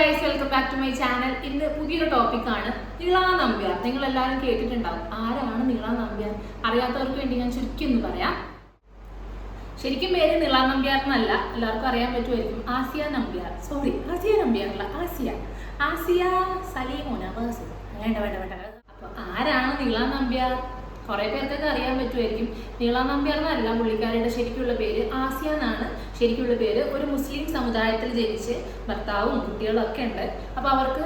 Guys, welcome back to my channel. ഇന്ന് പുതിയൊരു ടോപ്പിക്കാണ് നീള നമ്പ്യാർ. നിങ്ങൾ എല്ലാവരും കേട്ടിട്ടുണ്ടാവും. ആരാണ് നീള നമ്പ്യാർ? അറിയാത്തവർക്ക് വേണ്ടി ഞാൻ ചുരുക്കി ഒന്ന് പറയാം. ശരിക്കും പേര് നീള നമ്പ്യാർ എന്നല്ല, എല്ലാവർക്കും അറിയാൻ പറ്റുമായിരിക്കും. ആസിയ നമ്പ്യാർ. സോറി, ആസിയ നമ്പ്യാർ അല്ല, ആസിയ സലീമോന. വേണ്ട. അപ്പൊ ആരാണ് നീള നമ്പ്യാർ? കുറെ പേർക്കൊക്കെ അറിയാൻ പറ്റുമായിരിക്കും. നീള നമ്പ്യാർ എന്നല്ല പുള്ളിക്കാരുടെ ശരിക്കുള്ള പേര്. ആസിയ എന്നാണ് ശരിക്കുള്ള പേര്. ഒരു മുസ്ലിം സമുദായത്തിൽ ജനിച്ച് ഭർത്താവും കുട്ടികളും ഒക്കെ ഉണ്ട്. അപ്പൊ അവർക്ക്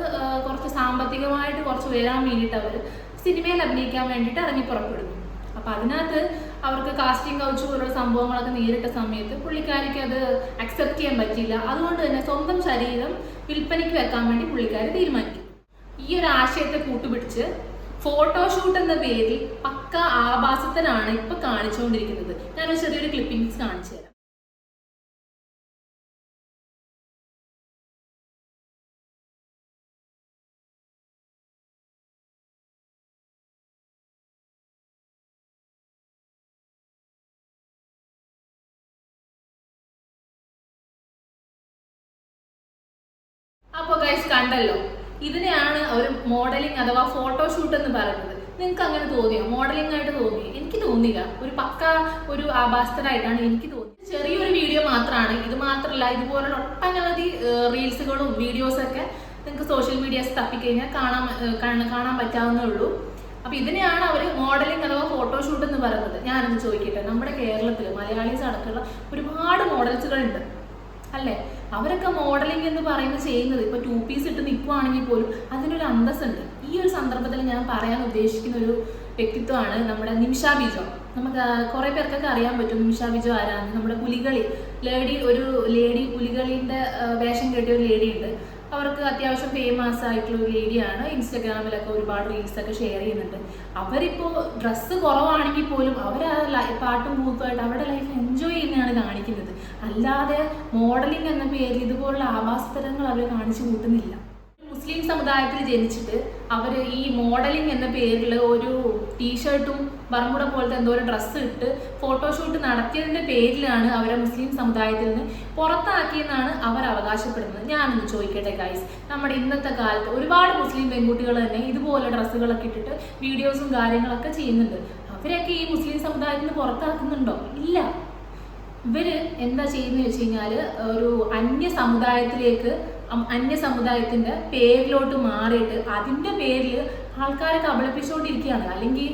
കുറച്ച് സാമ്പത്തികമായിട്ട് കുറച്ച് ഉയരാൻ വേണ്ടിയിട്ട് അവർ സിനിമയിൽ അഭിനയിക്കാൻ വേണ്ടിയിട്ട് ഇറങ്ങി പുറപ്പെടുന്നു. അപ്പൊ അതിനകത്ത് അവർക്ക് കാസ്റ്റിംഗ് കൗച്ച് പോലുള്ള സംഭവങ്ങളൊക്കെ നേരിട്ട സമയത്ത് പുള്ളിക്കാരിക്ക് അത് അക്സെപ്റ്റ് ചെയ്യാൻ പറ്റിയില്ല. അതുകൊണ്ട് തന്നെ സ്വന്തം ശരീരം വിൽപ്പനയ്ക്ക് വെക്കാൻ വേണ്ടി പുള്ളിക്കാരി തീരുമാനിക്കും. ഈ ഒരു ആശയത്തെ കൂട്ടുപിടിച്ച് ഫോട്ടോഷൂട്ട് എന്ന പേരിൽ പക്ക ആഭാസത്തിനാണ് ഇപ്പൊ കാണിച്ചുകൊണ്ടിരിക്കുന്നത്. ഞാനൊരു ചെറിയൊരു ക്ലിപ്പിംഗ്സ് കാണിച്ചു തരാം. അപ്പൊ ഗൈസ് കണ്ടല്ലോ, ഇതിനെയാണ് ഒരു മോഡലിംഗ് അഥവാ ഫോട്ടോഷൂട്ട് എന്ന് പറയുന്നത്. നിങ്ങൾക്ക് അങ്ങനെ തോന്നിയോ? മോഡലിംഗ് ആയിട്ട് തോന്നിയോ? എനിക്ക് തോന്നിയില്ല. ഒരു പക്ക ഒരു ആഭാസത്തിനായിട്ടാണ് എനിക്ക് തോന്നിയത്. ചെറിയൊരു വീഡിയോ മാത്രമാണ്. ഇത് മാത്രമല്ല, ഇതുപോലുള്ള ഒട്ടനവധി റീൽസുകളും വീഡിയോസൊക്കെ നിങ്ങൾക്ക് സോഷ്യൽ മീഡിയാസ് തപ്പിക്കഴിഞ്ഞാൽ കാണാൻ പറ്റാവുന്നേ ഉള്ളൂ. അപ്പൊ ഇതിനെയാണ് അവർ മോഡലിംഗ് അഥവാ ഫോട്ടോഷൂട്ട് എന്ന് പറയുന്നത്. ഞാനൊന്ന് ചോദിക്കട്ടെ, നമ്മുടെ കേരളത്തിൽ മലയാളീസ് അടക്കമുള്ള ഒരുപാട് മോഡൽസുകളുണ്ട് അല്ലേ? അവരൊക്കെ മോഡലിംഗ് എന്ന് പറയുന്നത് ചെയ്യുന്നത് ഇപ്പൊ 2 പീസ് ഇട്ട് നിൽക്കുവാണെങ്കിൽ പോലും അതിനൊരു അന്തസ്സുണ്ട്. ഈ ഒരു സന്ദർഭത്തിൽ ഞാൻ പറയാൻ ഉദ്ദേശിക്കുന്ന ഒരു വ്യക്തിത്വമാണ് നമ്മുടെ നിമിഷ ബിജോ. നമുക്ക് കുറെ പേർക്കൊക്കെ അറിയാൻ പറ്റും നിമിഷ ബിജോ ആരാണ്. നമ്മുടെ പുലികളി ലേഡി പുലികളിന്റെ വേഷം കെട്ടിയ ഒരു ലേഡി ഉണ്ട്. അവർക്ക് അത്യാവശ്യം ഫേമസ് ആയിട്ടുള്ള ഒരു ലേഡിയാണ്. ഇൻസ്റ്റാഗ്രാമിലൊക്കെ ഒരുപാട് റീൽസ് ഒക്കെ ഷെയർ ചെയ്യുന്നുണ്ട്. അവരിപ്പോൾ ഡ്രസ്സ് കുറവാണെങ്കിൽ പോലും അവർ ആ പാട്ടും കൂത്തുമായിട്ട് അവരുടെ ലൈഫ് എൻജോയ് ചെയ്യുന്നതാണ് കാണിക്കുന്നത്. അല്ലാതെ മോഡലിംഗ് എന്ന പേരിൽ ഇതുപോലുള്ള ആഭാസതരങ്ങൾ അവർ കാണിച്ചു കൂട്ടുന്നില്ല. മുസ്ലിം സമുദായത്തിൽ ജനിച്ചിട്ട് അവർ ഈ മോഡലിംഗ് എന്ന പേരിൽ ഒരു ടീഷർട്ടും ബർമുഡ പോലത്തെ എന്തോ ഒരു ഡ്രസ്സ് ഇട്ട് ഫോട്ടോഷൂട്ട് നടത്തിയതിൻ്റെ പേരിലാണ് അവരെ മുസ്ലിം സമുദായത്തിൽ നിന്ന് പുറത്താക്കിയെന്നാണ് അവർ അവകാശപ്പെടുന്നത്. ഞാനൊന്ന് ചോദിക്കട്ടെ ഗൈസ്, നമ്മുടെ ഇന്നത്തെ കാലത്ത് ഒരുപാട് മുസ്ലിം പെൺകുട്ടികൾ തന്നെ ഇതുപോലെ ഡ്രസ്സുകളൊക്കെ ഇട്ടിട്ട് വീഡിയോസും കാര്യങ്ങളൊക്കെ ചെയ്യുന്നുണ്ട്. അവരൊക്കെ ഈ മുസ്ലിം സമുദായത്തിൽ നിന്ന് പുറത്താക്കുന്നുണ്ടോ? ഇല്ല. ഇവര് എന്താ ചെയ്യുന്നത് വെച്ച് കഴിഞ്ഞാല് ഒരു അന്യ സമുദായത്തിന്റെ പേരിലോട്ട് മാറിയിട്ട് അതിന്റെ പേരിൽ ആൾക്കാരെ കബളിപ്പിച്ചുകൊണ്ടിരിക്കുകയാണ്. അല്ലെങ്കിൽ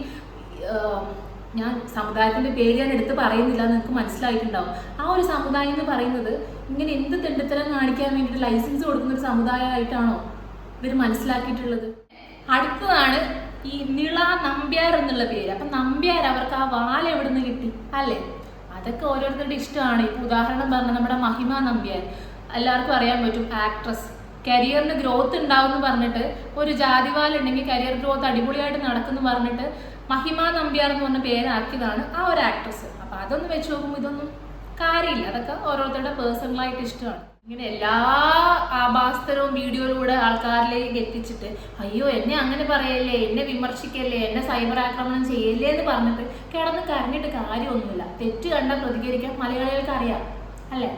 ഞാൻ സമുദായത്തിന്റെ പേര് ഞാൻ എടുത്ത് പറയുന്നില്ല, നിങ്ങൾക്ക് മനസ്സിലായിട്ടുണ്ടാവും. ആ ഒരു സമുദായം എന്ന് പറയുന്നത് ഇങ്ങനെ എന്ത് തെണ്ടിത്തരം കാണിക്കാൻ വേണ്ടിയിട്ട് ലൈസൻസ് കൊടുക്കുന്ന ഒരു സമുദായമായിട്ടാണോ ഇവർ മനസ്സിലാക്കിയിട്ടുള്ളത്? അടുത്തതാണ് ഈ നിള നമ്പ്യാർ എന്നുള്ള പേര്. അപ്പൊ നമ്പ്യാർ അവർക്ക് ആ വാൽ എവിടെ നിന്ന് കിട്ടി അല്ലേ? അതൊക്കെ ഓരോരുത്തരുടെ ഇഷ്ടമാണ്. ഇപ്പൊ ഉദാഹരണം പറഞ്ഞാൽ നമ്മുടെ മഹിമ നമ്പ്യാർ എല്ലാവർക്കും അറിയാൻ പറ്റും. ആക്ട്രസ്, കരിയറിന് ഗ്രോത്ത് ഉണ്ടാവും എന്ന് പറഞ്ഞിട്ട്, ഒരു ജാതിവാൽ ഉണ്ടെങ്കിൽ കരിയർ ഗ്രോത്ത് അടിപൊളിയായിട്ട് നടക്കുന്നു പറഞ്ഞിട്ട് മഹിമ നമ്പ്യാർ എന്ന് പറഞ്ഞ പേരാക്കിയതാണ് ആ ഒരു ആക്ട്രസ്. അപ്പൊ അതൊന്നും വെച്ച് നോക്കുമ്പോൾ ഇതൊന്നും കാര്യമില്ല. അതൊക്കെ ഓരോരുത്തരുടെ പേഴ്സണലായിട്ട് ഇഷ്ടമാണ്. ഇങ്ങനെ എല്ലാ ആഭാസതരവും വീഡിയോയിലൂടെ ആൾക്കാരിലേക്ക് എത്തിച്ചിട്ട് അയ്യോ എന്നെ അങ്ങനെ പറയല്ലേ, എന്നെ വിമർശിക്കല്ലേ, എന്നെ സൈബർ ആക്രമണം ചെയ്യല്ലേ എന്ന് പറഞ്ഞിട്ട് കിടന്ന് കരഞ്ഞിട്ട് കാര്യമൊന്നുമില്ല. തെറ്റ് കണ്ടാൽ പ്രതികരിക്കാൻ മലയാളികൾക്ക് അറിയാം അല്ലേ?